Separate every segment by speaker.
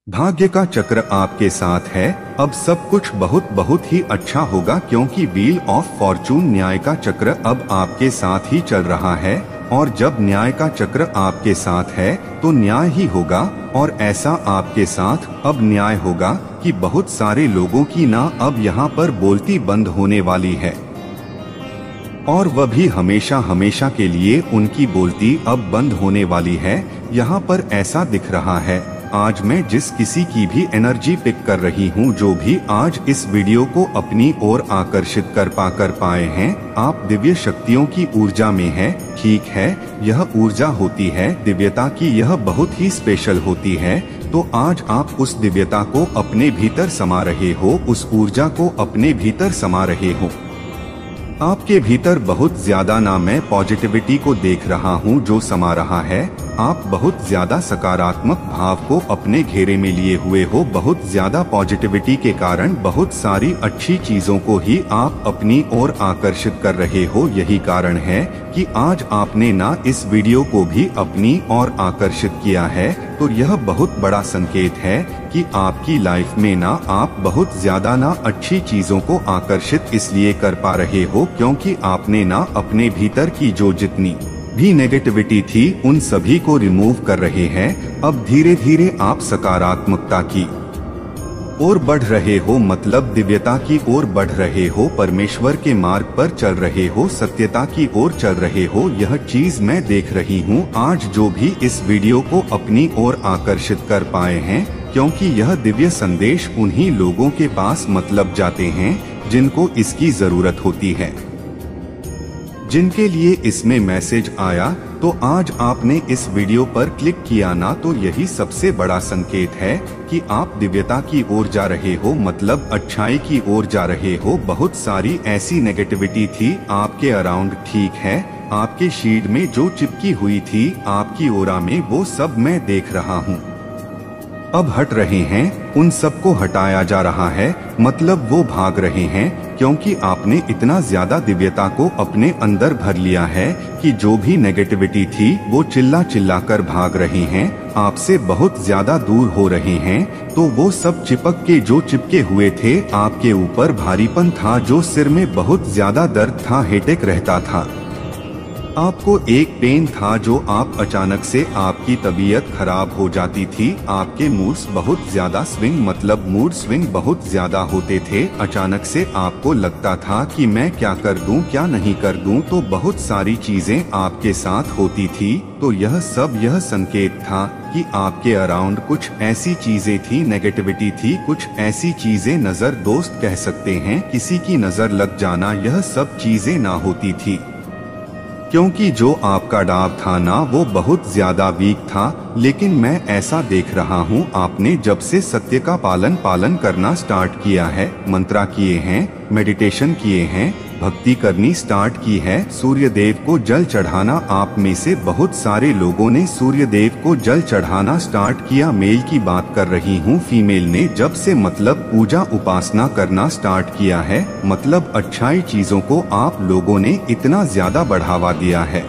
Speaker 1: भाग्य का चक्र आपके साथ है। अब सब कुछ बहुत बहुत ही अच्छा होगा, क्योंकि व्हील ऑफ फॉर्चून न्याय का चक्र अब आपके साथ ही चल रहा है। और जब न्याय का चक्र आपके साथ है तो न्याय ही होगा। और ऐसा आपके साथ अब न्याय होगा कि बहुत सारे लोगों की ना अब यहाँ पर बोलती बंद होने वाली है, और वह भी हमेशा हमेशा के लिए उनकी बोलती अब बंद होने वाली है। यहाँ पर ऐसा दिख रहा है। आज मैं जिस किसी की भी एनर्जी पिक कर रही हूँ, जो भी आज इस वीडियो को अपनी ओर आकर्षित कर पाए हैं, आप दिव्य शक्तियों की ऊर्जा में है। ठीक है, यह ऊर्जा होती है दिव्यता की, यह बहुत ही स्पेशल होती है। तो आज आप उस दिव्यता को अपने भीतर समा रहे हो, उस ऊर्जा को अपने भीतर समा रहे हो। आपके भीतर बहुत ज्यादा ना मैं पॉजिटिविटी को देख रहा हूँ जो समा रहा है। आप बहुत ज्यादा सकारात्मक भाव को अपने घेरे में लिए हुए हो। बहुत ज्यादा पॉजिटिविटी के कारण बहुत सारी अच्छी चीजों को ही आप अपनी ओर आकर्षित कर रहे हो। यही कारण है कि आज आपने ना इस वीडियो को भी अपनी ओर आकर्षित किया है। तो यह बहुत बड़ा संकेत है कि आपकी लाइफ में ना आप बहुत ज्यादा ना अच्छी चीजों को आकर्षित इसलिए कर पा रहे हो, क्योंकि आपने ना अपने भीतर की जो जितनी भी नेगेटिविटी थी उन सभी को रिमूव कर रहे हैं। अब धीरे धीरे आप सकारात्मकता की ओर बढ़ रहे हो, मतलब दिव्यता की ओर बढ़ रहे हो, परमेश्वर के मार्ग पर चल रहे हो, सत्यता की ओर चल रहे हो। यह चीज मैं देख रही हूँ आज जो भी इस वीडियो को अपनी ओर आकर्षित कर पाए हैं, क्योंकि यह दिव्य संदेश उन्हीं लोगों के पास मतलब जाते हैं जिनको इसकी जरूरत होती है, जिनके लिए इसमें मैसेज आया। तो आज आपने इस वीडियो पर क्लिक किया ना, तो यही सबसे बड़ा संकेत है कि आप दिव्यता की ओर जा रहे हो, मतलब अच्छाई की ओर जा रहे हो। बहुत सारी ऐसी नेगेटिविटी थी आपके अराउंड, ठीक है, आपके शील्ड में जो चिपकी हुई थी आपकी ओरा में, वो सब मैं देख रहा हूँ अब हट रहे हैं। उन सबको हटाया जा रहा है, मतलब वो भाग रहे हैं, क्योंकि आपने इतना ज्यादा दिव्यता को अपने अंदर भर लिया है कि जो भी नेगेटिविटी थी वो चिल्ला चिल्ला कर भाग रहे हैं, आपसे बहुत ज्यादा दूर हो रहे हैं। तो वो सब चिपक के जो चिपके हुए थे, आपके ऊपर भारीपन था, जो सिर में बहुत ज्यादा दर्द था, हेडेक रहता था, आपको एक पेन था, जो आप अचानक से आपकी तबीयत खराब हो जाती थी, आपके मूड्स बहुत ज्यादा स्विंग, मतलब मूड स्विंग बहुत ज्यादा होते थे। अचानक से आपको लगता था कि मैं क्या कर दूं, क्या नहीं कर दूं। तो बहुत सारी चीजें आपके साथ होती थी। तो यह सब यह संकेत था कि आपके अराउंड कुछ ऐसी चीजें थी, नेगेटिविटी थी, कुछ ऐसी चीजें, नजर दोस्त कह सकते हैं, किसी की नजर लग जाना, यह सब चीजें ना होती थी, क्योंकि जो आपका डाव था ना वो बहुत ज्यादा वीक था। लेकिन मैं ऐसा देख रहा हूँ आपने जब से सत्य का पालन करना स्टार्ट किया है, मंत्रा किए हैं, मेडिटेशन किए हैं, भक्ति करनी स्टार्ट की है, सूर्य देव को जल चढ़ाना, आप में से बहुत सारे लोगों ने सूर्य देव को जल चढ़ाना स्टार्ट किया। मेल की बात कर रही हूँ, फीमेल ने जब से मतलब पूजा उपासना करना स्टार्ट किया है, मतलब अच्छाई चीजों को आप लोगों ने इतना ज्यादा बढ़ावा दिया है।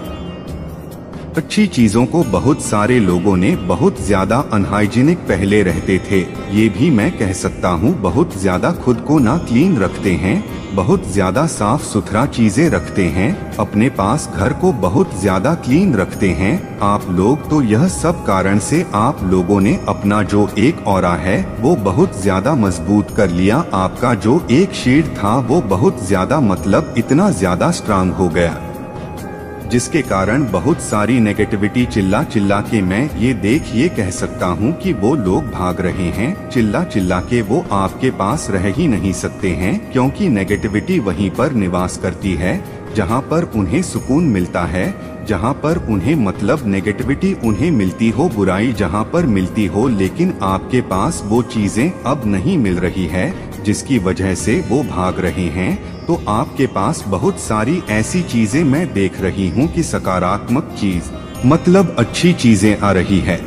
Speaker 1: अच्छी चीजों को बहुत सारे लोगों ने बहुत ज्यादा अनहाइजीनिक पहले रहते थे, ये भी मैं कह सकता हूँ, बहुत ज्यादा खुद को ना क्लीन रखते हैं, बहुत ज्यादा साफ सुथरा चीजें रखते हैं, अपने पास घर को बहुत ज्यादा क्लीन रखते हैं आप लोग। तो यह सब कारण से आप लोगों ने अपना जो एक ऑरा है वो बहुत ज्यादा मजबूत कर लिया। आपका जो एक शील्ड था वो बहुत ज्यादा, मतलब इतना ज्यादा स्ट्रांग हो गया, जिसके कारण बहुत सारी नेगेटिविटी चिल्ला चिल्ला के, मैं ये कह सकता हूँ कि वो लोग भाग रहे हैं, चिल्ला चिल्ला के वो आपके पास रह ही नहीं सकते हैं, क्योंकि नेगेटिविटी वहीं पर निवास करती है जहाँ पर उन्हें सुकून मिलता है, जहाँ पर उन्हें मतलब नेगेटिविटी उन्हें मिलती हो, बुराई जहाँ पर मिलती हो। लेकिन आपके पास वो चीजें अब नहीं मिल रही है, जिसकी वजह से वो भाग रहे हैं। तो आपके पास बहुत सारी ऐसी चीजें मैं देख रही हूँ कि सकारात्मक चीज, मतलब अच्छी चीजें आ रही है।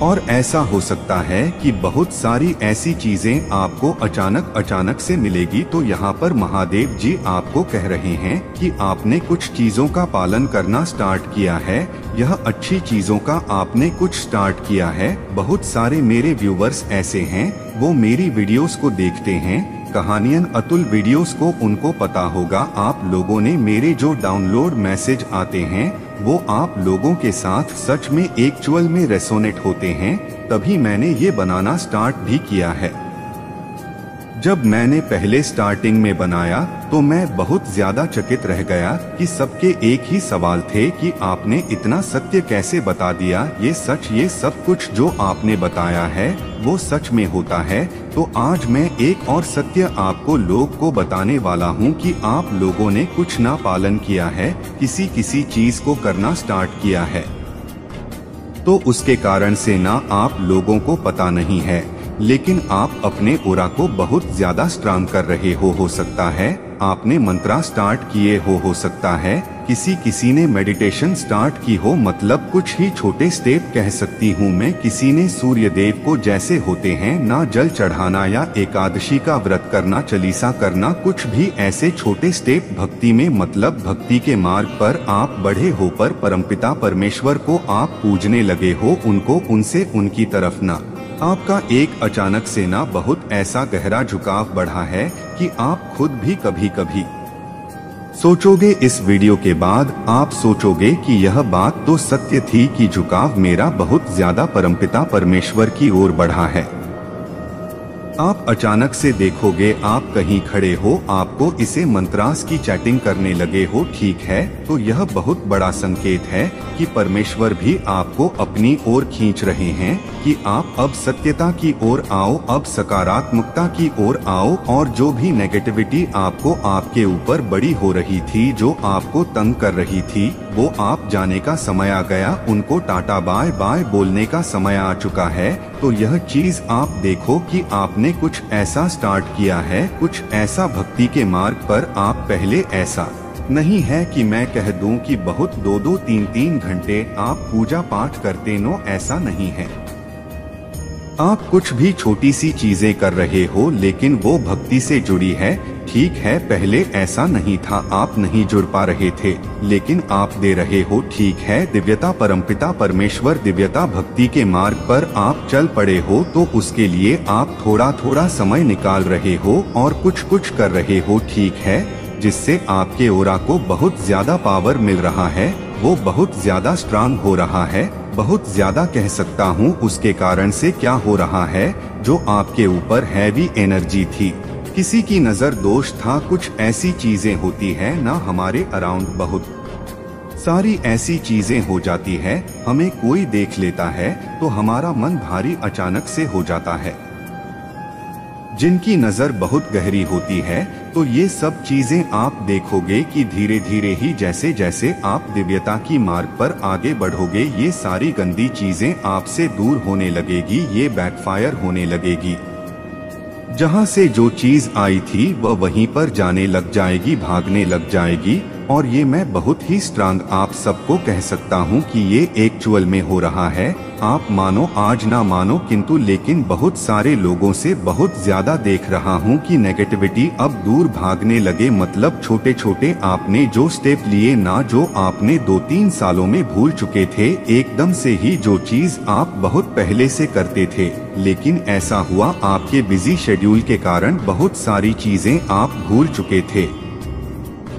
Speaker 1: और ऐसा हो सकता है कि बहुत सारी ऐसी चीजें आपको अचानक से मिलेगी। तो यहाँ पर महादेव जी आपको कह रहे हैं कि आपने कुछ चीजों का पालन करना स्टार्ट किया है, यह अच्छी चीजों का आपने कुछ स्टार्ट किया है। बहुत सारे मेरे व्यूवर्स ऐसे हैं, वो मेरी वीडियोस को देखते हैं, कहानियन अतुल वीडियोस को, उनको पता होगा आप लोगों ने मेरे जो डाउनलोड मैसेज आते हैं वो आप लोगों के साथ सच में एक्चुअल में रेसोनेट होते हैं, तभी मैंने ये बनाना स्टार्ट भी किया है। जब मैंने पहले स्टार्टिंग में बनाया तो मैं बहुत ज्यादा चकित रह गया कि सबके एक ही सवाल थे कि आपने इतना सत्य कैसे बता दिया, ये सच, ये सब कुछ जो आपने बताया है वो सच में होता है। तो आज मैं एक और सत्य आपको लोग को बताने वाला हूँ कि आप लोगों ने कुछ ना पालन किया है, किसी चीज को करना स्टार्ट किया है, तो उसके कारण से ना आप लोगों को पता नहीं है, लेकिन आप अपने ओरा को बहुत ज्यादा स्ट्रांग कर रहे हो सकता है आपने मंत्रा स्टार्ट किए हो सकता है किसी ने मेडिटेशन स्टार्ट की हो, मतलब कुछ ही छोटे स्टेप कह सकती हूँ मैं। किसी ने सूर्य देव को जैसे होते हैं ना जल चढ़ाना या एकादशी का व्रत करना, चालीसा करना, कुछ भी ऐसे छोटे स्टेप भक्ति में, मतलब भक्ति के मार्ग पर आप बढ़े हो, पर परमपिता परमेश्वर को आप पूजने लगे हो, उनको, उनसे, उनकी तरफ ना आपका एक अचानक से ना बहुत ऐसा गहरा झुकाव बढ़ा है कि आप खुद भी कभी कभी सोचोगे, इस वीडियो के बाद आप सोचोगे कि यह बात तो सत्य थी कि झुकाव मेरा बहुत ज्यादा परमपिता परमेश्वर की ओर बढ़ा है। आप अचानक से देखोगे आप कहीं खड़े हो, आपको इसे मंत्रास की चैटिंग करने लगे हो, ठीक है, तो यह बहुत बड़ा संकेत है कि परमेश्वर भी आपको अपनी ओर खींच रहे हैं कि आप अब सत्यता की ओर आओ, अब सकारात्मकता की ओर आओ, और जो भी नेगेटिविटी आपको आपके ऊपर बड़ी हो रही थी, जो आपको तंग कर रही थी, वो आप जाने का समय आ गया, उनको टाटा बाय बाय बोलने का समय आ चुका है। तो यह चीज आप देखो कि आपने कुछ ऐसा स्टार्ट किया है, कुछ ऐसा भक्ति के मार्ग पर आप पहले, ऐसा नहीं है कि मैं कह दूं कि बहुत 2-2, 3-3 घंटे आप पूजा पाठ करते, नो, ऐसा नहीं है। आप कुछ भी छोटी सी चीजें कर रहे हो लेकिन वो भक्ति से जुड़ी है, ठीक है, पहले ऐसा नहीं था, आप नहीं जुड़ पा रहे थे, लेकिन आप दे रहे हो, ठीक है, दिव्यता परमपिता परमेश्वर, दिव्यता भक्ति के मार्ग पर आप चल पड़े हो, तो उसके लिए आप थोड़ा थोड़ा समय निकाल रहे हो और कुछ कर रहे हो, ठीक है, जिससे आपके ओरा को बहुत ज्यादा पावर मिल रहा है, वो बहुत ज्यादा स्ट्रांग हो रहा है, बहुत ज्यादा कह सकता हूँ। उसके कारण से क्या हो रहा है, जो आपके ऊपर हैवी एनर्जी थी, किसी की नजर दोष था, कुछ ऐसी चीजें होती है ना हमारे अराउंड, बहुत सारी ऐसी चीजें हो जाती है, हमें कोई देख लेता है तो हमारा मन भारी अचानक से हो जाता है, जिनकी नजर बहुत गहरी होती है। तो ये सब चीजें आप देखोगे कि धीरे धीरे ही जैसे जैसे आप दिव्यता की मार्ग पर आगे बढ़ोगे, ये सारी गंदी चीजें आपसे दूर होने लगेगी, ये बैकफायर होने लगेगी। जहाँ से जो चीज आई थी वह वहीं पर जाने लग जाएगी, भागने लग जाएगी। और ये मैं बहुत ही स्ट्रांग आप सबको कह सकता हूँ कि ये एक्चुअल में हो रहा है। आप मानो आज ना मानो, किंतु लेकिन बहुत सारे लोगों से बहुत ज्यादा देख रहा हूँ कि नेगेटिविटी अब दूर भागने लगे, मतलब छोटे छोटे आपने जो स्टेप लिए ना, जो आपने 2-3 सालों में भूल चुके थे, एकदम से ही जो चीज आप बहुत पहले से करते थे, लेकिन ऐसा हुआ आपके बिजी शेड्यूल के कारण बहुत सारी चीजें आप भूल चुके थे,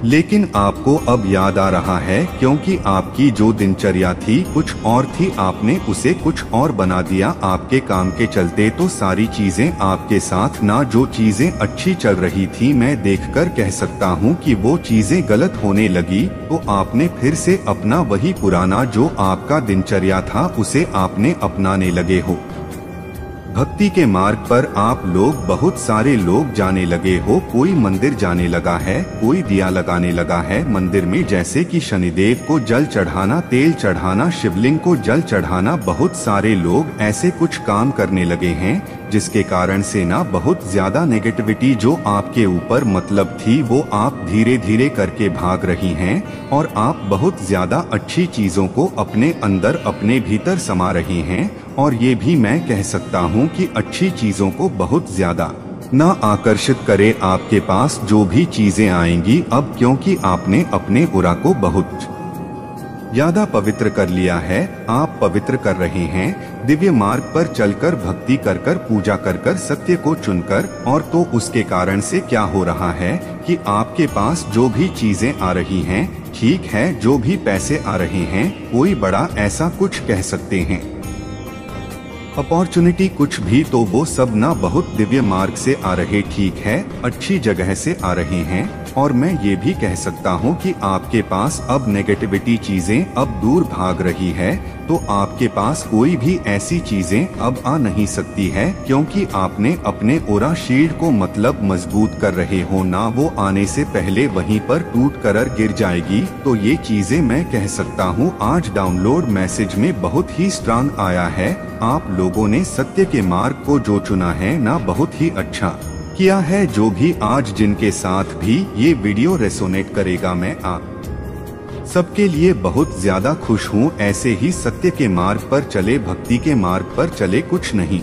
Speaker 1: लेकिन आपको अब याद आ रहा है, क्योंकि आपकी जो दिनचर्या थी कुछ और थी, आपने उसे कुछ और बना दिया आपके काम के चलते। तो सारी चीजें आपके साथ ना, जो चीजें अच्छी चल रही थी, मैं देखकर कह सकता हूँ कि वो चीजें गलत होने लगी। तो आपने फिर से अपना वही पुराना जो आपका दिनचर्या था उसे आपने अपनाने लगे हो। भक्ति के मार्ग पर आप लोग, बहुत सारे लोग जाने लगे हो, कोई मंदिर जाने लगा है, कोई दिया लगाने लगा है मंदिर में, जैसे कि शनिदेव को जल चढ़ाना, तेल चढ़ाना, शिवलिंग को जल चढ़ाना, बहुत सारे लोग ऐसे कुछ काम करने लगे हैं। जिसके कारण से ना बहुत ज्यादा नेगेटिविटी जो आपके ऊपर मतलब थी वो आप धीरे धीरे करके भाग रही हैं और आप बहुत ज्यादा अच्छी चीजों को अपने अंदर अपने भीतर समा रही हैं। और ये भी मैं कह सकता हूँ कि अच्छी चीजों को बहुत ज्यादा ना आकर्षित करे आपके पास जो भी चीजें आएंगी अब, क्योंकि आपने अपने उरा को बहुत ज्यादा पवित्र कर लिया है। आप पवित्र कर रहे हैं दिव्य मार्ग पर चलकर, भक्ति कर कर, पूजा कर कर, सत्य को चुनकर। और तो उसके कारण से क्या हो रहा है कि आपके पास जो भी चीजें आ रही हैं, ठीक है, जो भी पैसे आ रहे हैं, कोई बड़ा ऐसा कुछ कह सकते हैं अपॉर्चुनिटी कुछ भी, तो वो सब ना बहुत दिव्य मार्ग से आ रहे, ठीक है, अच्छी जगह से आ रहे हैं। और मैं ये भी कह सकता हूँ कि आपके पास अब नेगेटिविटी चीजें अब दूर भाग रही है, तो आपके पास कोई भी ऐसी चीजें अब आ नहीं सकती है, क्योंकि आपने अपने ओरा शील्ड को मतलब मजबूत कर रहे हो ना, वो आने से पहले वहीं पर टूट कर गिर जाएगी। तो ये चीजें मैं कह सकता हूँ आज डाउनलोड मैसेज में बहुत ही स्ट्रांग आया है। आप लोगों ने सत्य के मार्ग को जो चुना है ना, बहुत ही अच्छा किया है। जो भी आज जिनके साथ भी ये वीडियो रेसोनेट करेगा, मैं आप सबके लिए बहुत ज्यादा खुश हूँ। ऐसे ही सत्य के मार्ग पर चले, भक्ति के मार्ग पर चले। कुछ नहीं,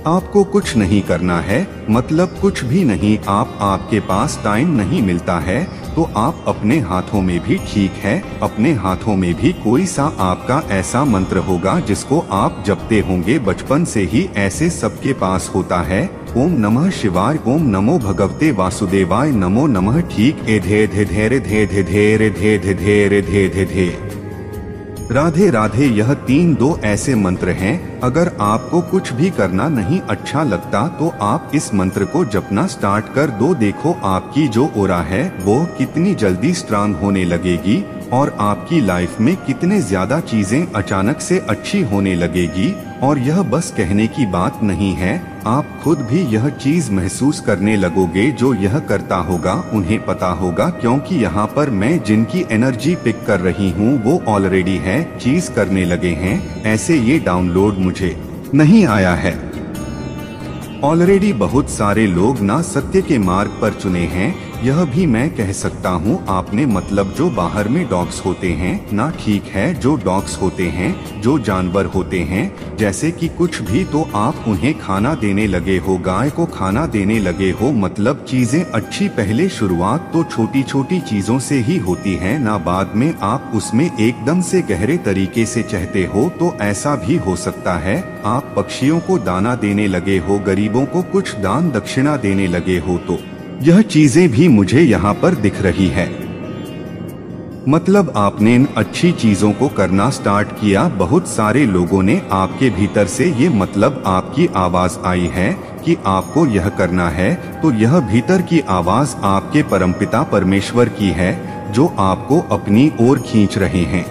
Speaker 1: आपको कुछ नहीं करना है, मतलब कुछ भी नहीं। आपके पास टाइम नहीं मिलता है तो आप अपने हाथों में भी, ठीक है, अपने हाथों में भी कोई सा आपका ऐसा मंत्र होगा जिसको आप जपते होंगे बचपन से ही, ऐसे सबके पास होता है। ओम नमः शिवाय, ओम नमो भगवते वासुदेवाय, नमो नमः, ठीक, ए धे धे धे धे धे धे धे धे धे धे धे धे राधे राधे। यह 3-2 ऐसे मंत्र हैं। अगर आपको कुछ भी करना नहीं अच्छा लगता तो आप इस मंत्र को जपना स्टार्ट कर दो। देखो आपकी जो ओरा है वो कितनी जल्दी स्ट्रांग होने लगेगी और आपकी लाइफ में कितने ज्यादा चीजें अचानक से अच्छी होने लगेगी। और यह बस कहने की बात नहीं है, आप खुद भी यह चीज महसूस करने लगोगे। जो यह करता होगा उन्हें पता होगा, क्योंकि यहाँ पर मैं जिनकी एनर्जी पिक कर रही हूँ वो ऑलरेडी है चीज करने लगे हैं। ऐसे ये डाउनलोड मुझे नहीं आया है, ऑलरेडी बहुत सारे लोग ना सत्य के मार्ग पर चुने हैं। यह भी मैं कह सकता हूँ आपने, मतलब जो बाहर में डॉग्स होते हैं ना, ठीक है, जो डॉग्स होते हैं, जो जानवर होते हैं, जैसे कि कुछ भी, तो आप उन्हें खाना देने लगे हो, गाय को खाना देने लगे हो। मतलब चीजें अच्छी, पहले शुरुआत तो छोटी छोटी चीजों से ही होती है ना, बाद में आप उसमें एकदम से गहरे तरीके से चाहते हो। तो ऐसा भी हो सकता है आप पक्षियों को दाना देने लगे हो, गरीबों को कुछ दान दक्षिणा देने लगे हो, तो यह चीजें भी मुझे यहाँ पर दिख रही है। मतलब आपने इन अच्छी चीजों को करना स्टार्ट किया। बहुत सारे लोगों ने आपके भीतर से ये, मतलब आपकी आवाज आई है कि आपको यह करना है, तो यह भीतर की आवाज आपके परमपिता परमेश्वर की है जो आपको अपनी ओर खींच रहे हैं।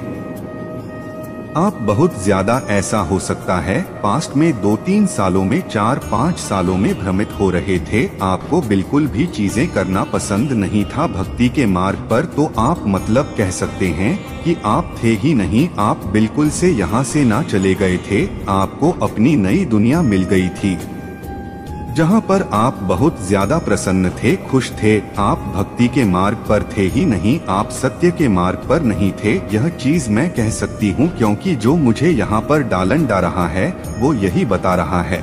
Speaker 1: आप बहुत ज्यादा ऐसा हो सकता है पास्ट में 2-3 सालों में, 4-5 सालों में भ्रमित हो रहे थे, आपको बिल्कुल भी चीजें करना पसंद नहीं था भक्ति के मार्ग पर। तो आप मतलब कह सकते हैं कि आप थे ही नहीं, आप बिल्कुल से यहाँ से ना चले गए थे। आपको अपनी नई दुनिया मिल गई थी जहाँ पर आप बहुत ज्यादा प्रसन्न थे, खुश थे। आप भक्ति के मार्ग पर थे ही नहीं, आप सत्य के मार्ग पर नहीं थे। यह चीज मैं कह सकती हूँ, क्योंकि जो मुझे यहाँ पर डालन डा रहा है वो यही बता रहा है।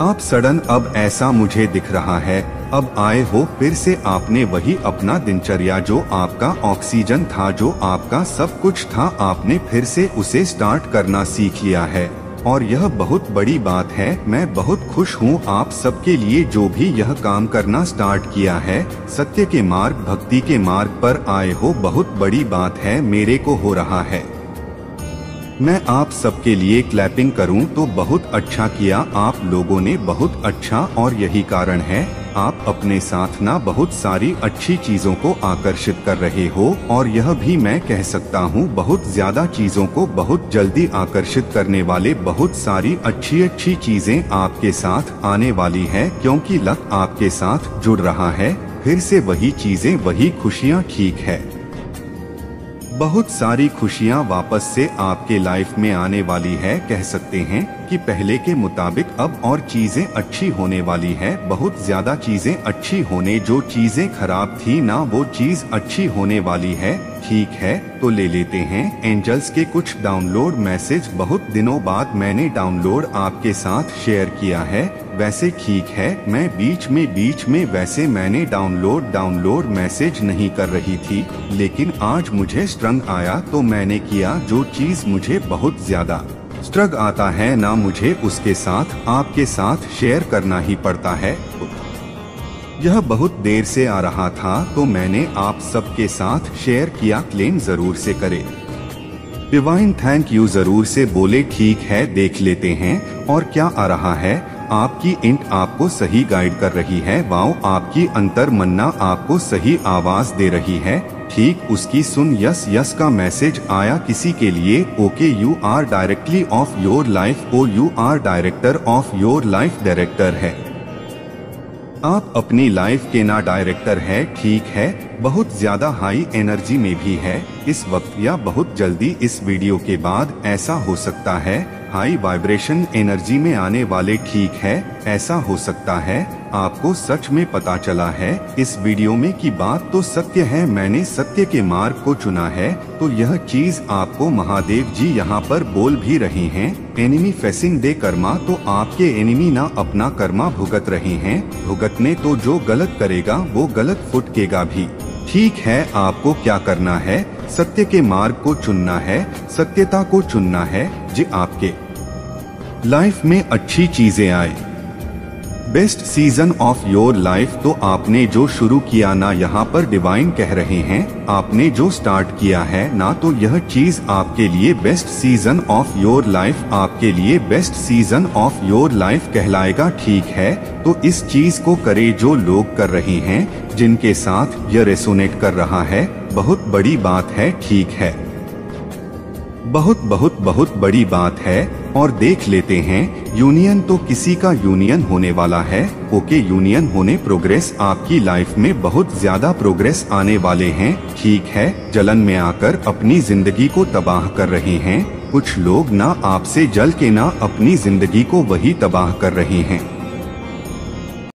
Speaker 1: आप सडन अब ऐसा मुझे दिख रहा है, अब आए हो फिर से, आपने वही अपना दिनचर्या, जो आपका ऑक्सीजन था, जो आपका सब कुछ था, आपने फिर से उसे स्टार्ट करना सीख लिया है। और यह बहुत बड़ी बात है। मैं बहुत खुश हूँ आप सबके लिए जो भी यह काम करना स्टार्ट किया है, सत्य के मार्ग, भक्ति के मार्ग पर आए हो। बहुत बड़ी बात है, मेरे को हो रहा है। मैं आप सबके लिए क्लैपिंग करूं तो बहुत अच्छा किया आप लोगों ने, बहुत अच्छा। और यही कारण है आप अपने साथ ना बहुत सारी अच्छी चीजों को आकर्षित कर रहे हो। और यह भी मैं कह सकता हूँ बहुत ज्यादा चीजों को बहुत जल्दी आकर्षित करने वाले बहुत सारी अच्छी अच्छी चीजें आपके साथ आने वाली है, क्योंकि लक आपके साथ जुड़ रहा है। फिर से वही चीजें, वही खुशियाँ, ठीक है, बहुत सारी खुशियाँ वापस से आपके लाइफ में आने वाली है, कह सकते हैं। कि पहले के मुताबिक अब और चीजें अच्छी होने वाली है, बहुत ज्यादा चीजें अच्छी होने, जो चीजें खराब थी ना वो चीज अच्छी होने वाली है। ठीक है, तो ले लेते हैं एंजल्स के कुछ डाउनलोड मैसेज। बहुत दिनों बाद मैंने डाउनलोड आपके साथ शेयर किया है। वैसे ठीक है, मैं बीच में वैसे मैंने डाउनलोड मैसेज नहीं कर रही थी, लेकिन आज मुझे स्ट्रंग आया तो मैंने किया। जो चीज मुझे बहुत ज्यादा स्ट्रग आता है ना, मुझे उसके साथ आपके साथ शेयर करना ही पड़ता है। यह बहुत देर से आ रहा था तो मैंने आप सबके साथ शेयर किया। क्लेम जरूर से करें। डिवाइन थैंक यू जरूर से बोले। ठीक है, देख लेते हैं और क्या आ रहा है। आपकी इंट आपको सही गाइड कर रही है। वाओ, आपकी अंतर मन्ना आपको सही आवाज दे रही है। ठीक, उसकी सुन। यस यस का मैसेज आया किसी के लिए। Okay, you are directly of your life. Oh you are director of your life. Director है, आप अपनी लाइफ के ना डायरेक्टर है। ठीक है, बहुत ज्यादा हाई एनर्जी में भी है इस वक्त या बहुत जल्दी इस वीडियो के बाद ऐसा हो सकता है। हाई वाइब्रेशन एनर्जी में आने वाले। ठीक है, ऐसा हो सकता है आपको सच में पता चला है इस वीडियो में की बात तो सत्य है। मैंने सत्य के मार्ग को चुना है, तो यह चीज आपको महादेव जी यहाँ पर बोल भी रहे हैं। एनिमी फेसिंग दे कर्मा, तो आपके एनिमी ना अपना कर्मा भुगत रहे हैं। भुगतने तो जो गलत करेगा वो गलत फुटकेगा भी। ठीक है, आपको क्या करना है, सत्य के मार्ग को चुनना है, सत्यता को चुनना है जी आपके लाइफ में अच्छी चीजें आए। Best season of your life, तो आपने जो शुरू किया ना, यहाँ पर डिवाइन कह रहे हैं आपने जो स्टार्ट किया है ना, तो यह चीज आपके लिए best season of your life, आपके लिए best season of your life कहलाएगा। ठीक है, तो इस चीज को करे जो लोग कर रहे हैं, जिनके साथ यह रेसोनेट कर रहा है। बहुत बड़ी बात है। ठीक है, बहुत बहुत बहुत बड़ी बात है। और देख लेते हैं यूनियन, तो किसी का यूनियन होने वाला है। ओके, यूनियन होने, प्रोग्रेस आपकी लाइफ में बहुत ज्यादा प्रोग्रेस आने वाले हैं। ठीक है, जलन में आकर अपनी जिंदगी को तबाह कर रहे हैं कुछ लोग ना, आपसे जल के ना अपनी जिंदगी को वही तबाह कर रहे हैं।